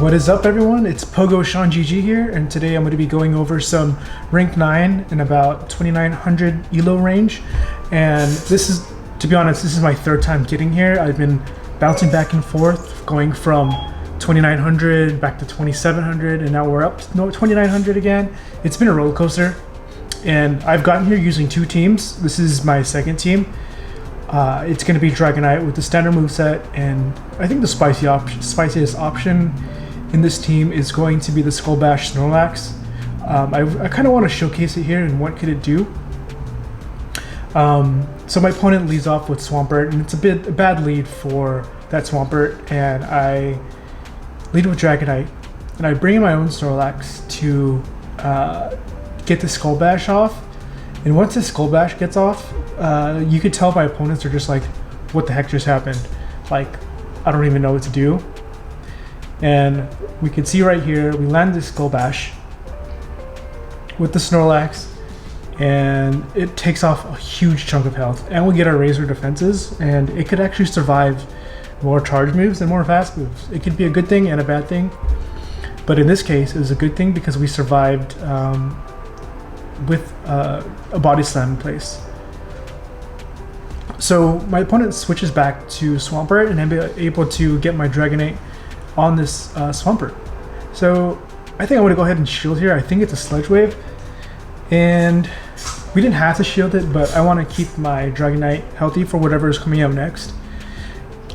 What is up, everyone? It's Pogo Sean GG here, and today I'm going to be going over some rank 9 in about 2900 elo range. And this is, to be honest, this is my third time getting here. I've been bouncing back and forth, going from 2900 back to 2700, and now we're up to 2900 again. It's been a roller coaster, and I've gotten here using two teams. This is my second team. It's going to be Dragonite with the standard moveset, and I think the spiciest option in this team is going to be the Skullbash Snorlax. I kind of want to showcase it here and what could it do. So my opponent leads off with Swampert, and it's a bad lead for that Swampert, and I lead with Dragonite, and I bring in my own Snorlax to get the Skullbash off. And once the Skullbash gets off, you could tell my opponents are just like, what the heck just happened? Like, I don't even know what to do. And we can see right here, we land this Skullbash with the Snorlax, and it takes off a huge chunk of health, and we get our Razor defenses, and it could actually survive more charge moves and more fast moves. It could be a good thing and a bad thing, but in this case, it was a good thing because we survived with a body slam in place. So my opponent switches back to Swampert, and I'm able to get my Dragonite on this Swampert. So I think I'm going to go ahead and shield here. I think it's a Sludge Wave, and we didn't have to shield it, but I want to keep my Dragonite healthy for whatever is coming out next.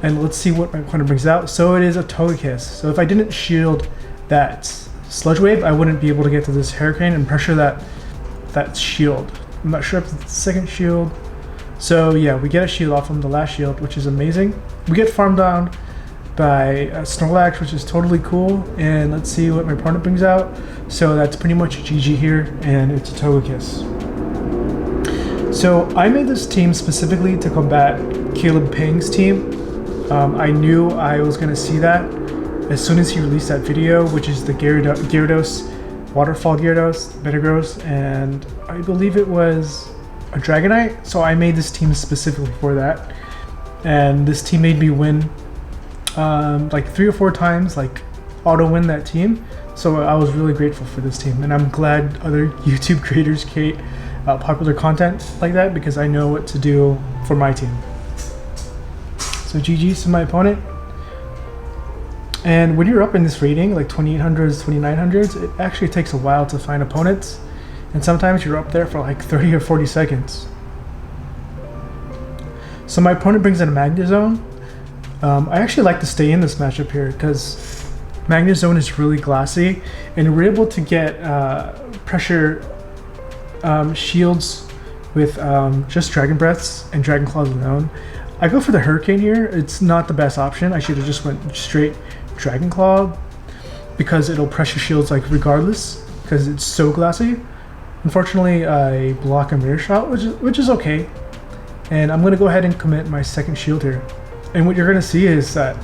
And let's see what my opponent brings out. So it is a Togekiss. So if I didn't shield that Sludge Wave, I wouldn't be able to get to this Hurricane and pressure that shield. I'm not sure if it's the second shield. So yeah, we get a shield off from the last shield, which is amazing. We get farmed down by Snorlax, which is totally cool. And let's see what my opponent brings out. So that's pretty much a GG here, and it's a Togekiss. So I made this team specifically to combat Caleb Pang's team. I knew I was going to see that as soon as he released that video, which is the Gyarados, Waterfall Gyarados, Metagross, and I believe it was a Dragonite. So I made this team specifically for that, and this team made me win like 3 or 4 times, like auto win that team. So I was really grateful for this team, and I'm glad other YouTube creators create popular content like that, because I know what to do for my team. So GG's to my opponent. And when you're up in this rating, like 2800s, 2900s, it actually takes a while to find opponents, and sometimes you're up there for like 30 or 40 seconds. So my opponent brings in a Magnezone. I actually like to stay in this matchup here because Magnezone is really glassy, and we're able to get pressure shields with just Dragon Breaths and Dragon Claws alone. I go for the Hurricane here. It's not the best option. I should have just went straight Dragon Claw because it'll pressure shields like regardless, because it's so glassy. Unfortunately, I block a Mirror Shot, which is okay. And I'm going to go ahead and commit my second shield here. And what you're going to see is that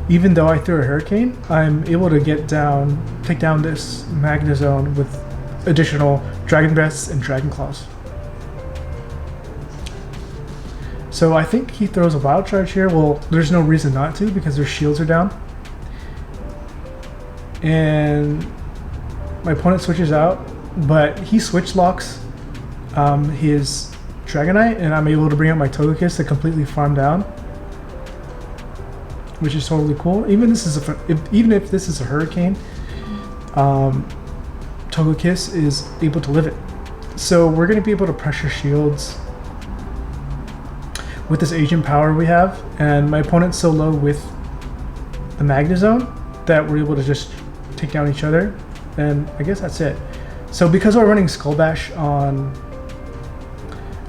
even though I threw a Hurricane, I'm able to take down this Magnezone with additional Dragon Breaths and Dragon Claws. So I think he throws a Wild Charge here. Well, there's no reason not to because their shields are down. And my opponent switches out, but he switch locks his Dragonite, and I'm able to bring out my Togekiss to completely farm down, which is totally cool. Even if this is a Hurricane, Togekiss is able to live it. So we're going to be able to pressure shields with this Agent Power we have, and my opponent's so low with the Magnezone that we're able to just take down each other, and I guess that's it. So because we're running Skullbash on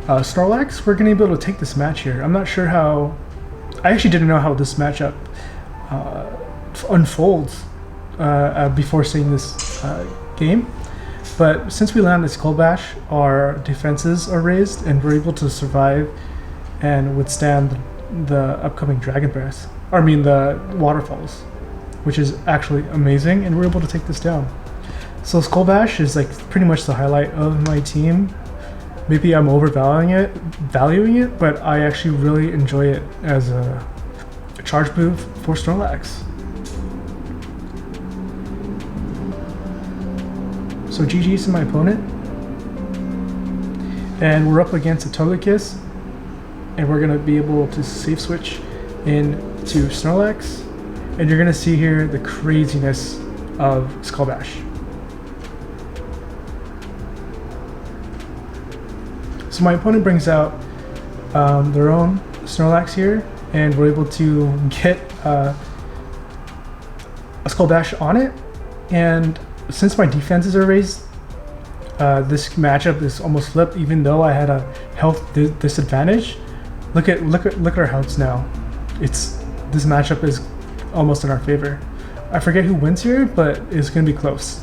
Snorlax, we're going to be able to take this match here. I'm not sure how. I actually didn't know how this matchup unfolds before seeing this game, but since we landed Skullbash, our defenses are raised, and we're able to survive and withstand the upcoming Dragon Breath. The Waterfalls, which is actually amazing, and we're able to take this down. So Skullbash is like pretty much the highlight of my team. Maybe I'm overvaluing it, but I actually really enjoy it as a charge move for Snorlax. So GG's to my opponent. And we're up against a Togekiss. And we're going to be able to safe switch into Snorlax. And you're going to see here the craziness of Skullbash. So my opponent brings out their own Snorlax here, and we're able to get a Skullbash on it. And since my defenses are raised, this matchup is almost flipped. Even though I had a health disadvantage, look at our healths now. This matchup is almost in our favor. I forget who wins here, but it's gonna be close.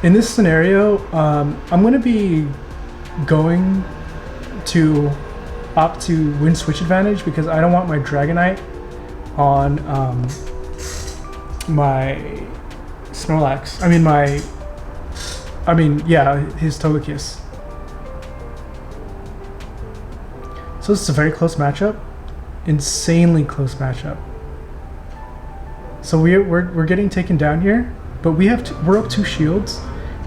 In this scenario, I'm going to be going to opt to win switch advantage because I don't want my Dragonite on my Snorlax. His Togekiss. So this is a very close matchup, insanely close matchup. So we're getting taken down here, but we're up 2 shields.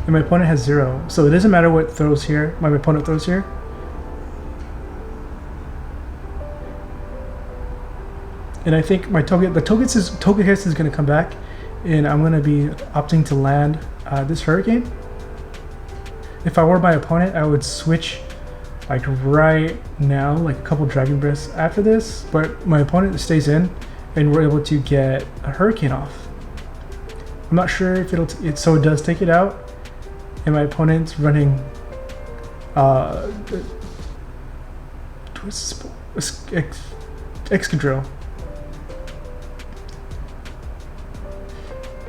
And my opponent has 0, so it doesn't matter what throws here. My opponent throws here. And I think the Togekiss is going to come back, and I'm going to be opting to land this Hurricane. If I were my opponent, I would switch like right now, like a couple Dragon Breaths after this. But my opponent stays in, and we're able to get a Hurricane off. I'm not sure if so it does take it out. And my opponent's running Excadrill.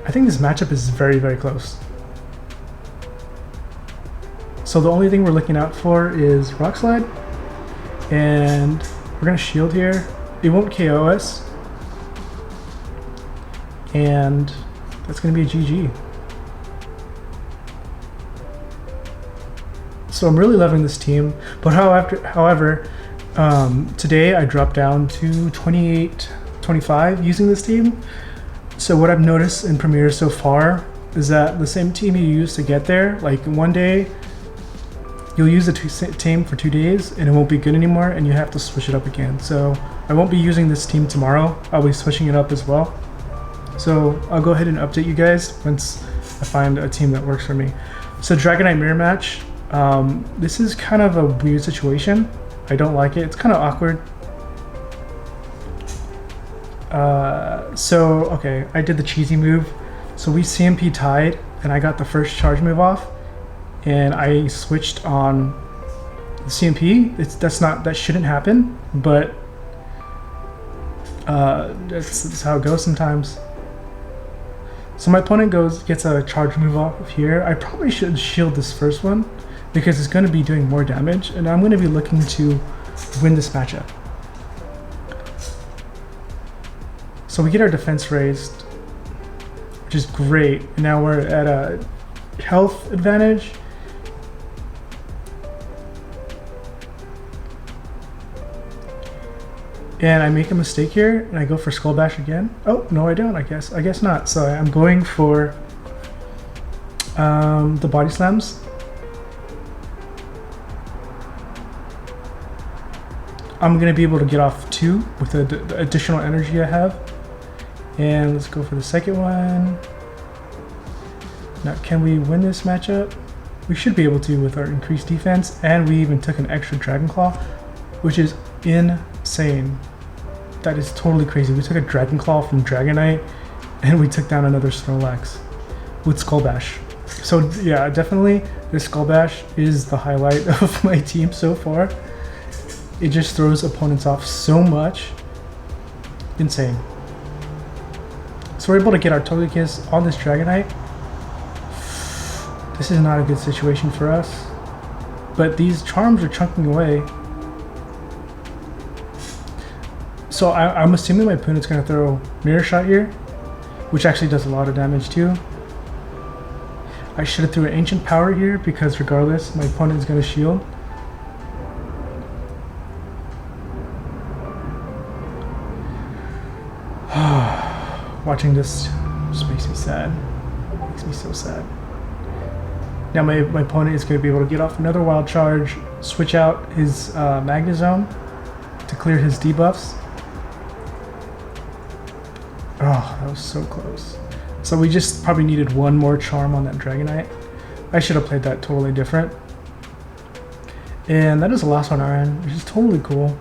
I think this matchup is very, very close. So the only thing we're looking out for is Rock Slide. And we're gonna shield here. It won't KO us. And that's gonna be a GG. So I'm really loving this team, but however, today I dropped down to 28-25 using this team. So what I've noticed in Premiere so far is that the same team you used to get there, like one day you'll use the team for 2 days and it won't be good anymore, and you have to switch it up again. So I won't be using this team tomorrow. I'll be switching it up as well. So I'll go ahead and update you guys once I find a team that works for me. So Dragonite Mirror Match. This is kind of a weird situation. I don't like it. It's kind of awkward. Okay, I did the cheesy move. So we CMP tied, and I got the first charge move off, and I switched on the CMP. That shouldn't happen, but that's how it goes sometimes. So my opponent gets a charge move off here. I probably should shield this first one, because it's going to be doing more damage, and I'm going to be looking to win this matchup. So we get our defense raised, which is great. And now we're at a health advantage. And I make a mistake here, and I go for Skullbash again. Oh, no I don't, I guess not. So I'm going for the Body Slams. I'm going to be able to get off 2 with the additional energy I have. And let's go for the second one. Now, can we win this matchup? We should be able to with our increased defense, and we even took an extra Dragon Claw, which is insane. That is totally crazy. We took a Dragon Claw from Dragonite, and we took down another Snorlax with Skullbash. So yeah, definitely this Skullbash is the highlight of my team so far. It just throws opponents off so much. Insane. So we're able to get our Togekiss on this Dragonite. This is not a good situation for us, but these charms are chunking away. So I'm assuming my opponent's going to throw Mirror Shot here, which actually does a lot of damage too. I should have threw an Ancient Power here, because regardless, my opponent is going to shield. Watching this just makes me sad. Makes me so sad. Now my opponent is going to be able to get off another wild charge, switch out his Magnezone to clear his debuffs. Oh, that was so close. So we just probably needed one more charm on that Dragonite. I should have played that totally different. And that is the last one on our end, which is totally cool.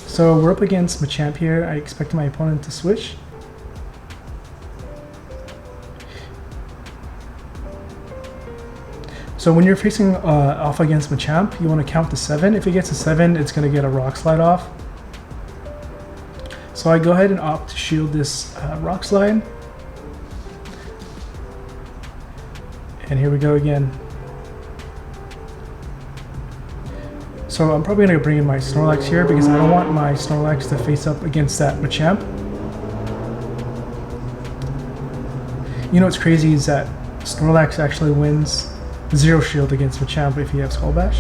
So we're up against Machamp here. I expect my opponent to switch. So when you're facing off against Machamp, you want to count to 7. If he gets a 7, it's going to get a Rock Slide off. So I go ahead and opt to shield this Rock Slide. And here we go again. So I'm probably going to bring in my Snorlax here because I don't want my Snorlax to face up against that Machamp. You know what's crazy is that Snorlax actually wins 0 shield against Machamp if you have Skullbash.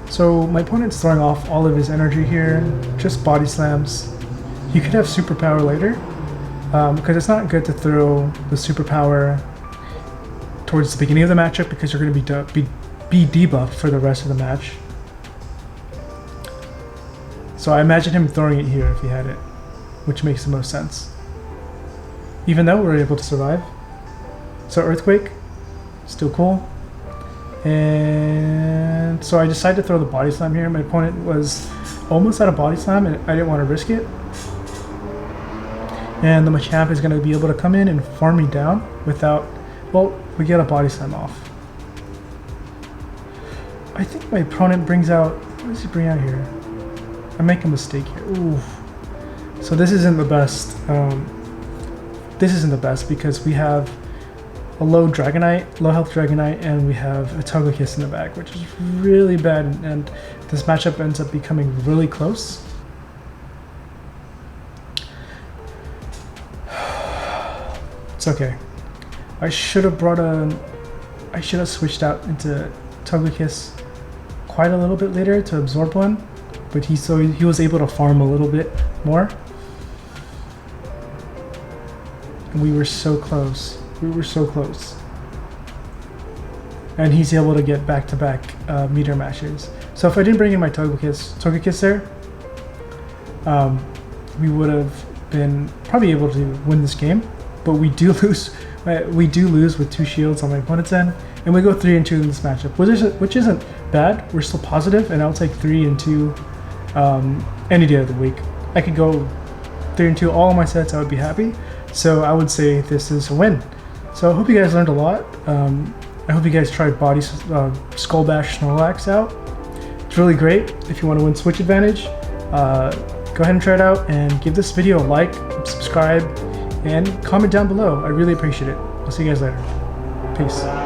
So my opponent's throwing off all of his energy here, just body slams. You could have superpower later, because it's not good to throw the superpower towards the beginning of the matchup because you're going to be debuffed for the rest of the match. So I imagine him throwing it here if he had it, which makes the most sense. Even though we're able to survive. So Earthquake, still cool. And so I decided to throw the Body Slam here. My opponent was almost out of Body Slam and I didn't want to risk it. And the Machamp is going to be able to come in and farm me down without, well, we get a Body Slam off. I think my opponent brings out, what does he bring out here? I make a mistake here. Ooh. So this isn't the best. This isn't the best because we have a low health Dragonite, and we have a Togekiss in the back, which is really bad, and this matchup ends up becoming really close. It's okay. I should have switched out into Togekiss quite a little bit later to absorb one, but he was able to farm a little bit more. And we were so close. We were so close. And he's able to get back-to-back meter matches. So if I didn't bring in my Togekiss there, we would have been probably able to win this game. But we do lose. We do lose with 2 shields on my opponent's end, and we go 3-2 in this matchup, which isn't bad. We're still positive, and I'll take 3-2 any day of the week. I could go 3-2 all of my sets. I would be happy. So I would say this is a win. So I hope you guys learned a lot. I hope you guys tried Skullbash Snorlax out. It's really great if you want to win Switch Advantage. Go ahead and try it out and give this video a like, subscribe, and comment down below. I really appreciate it. I'll see you guys later. Peace.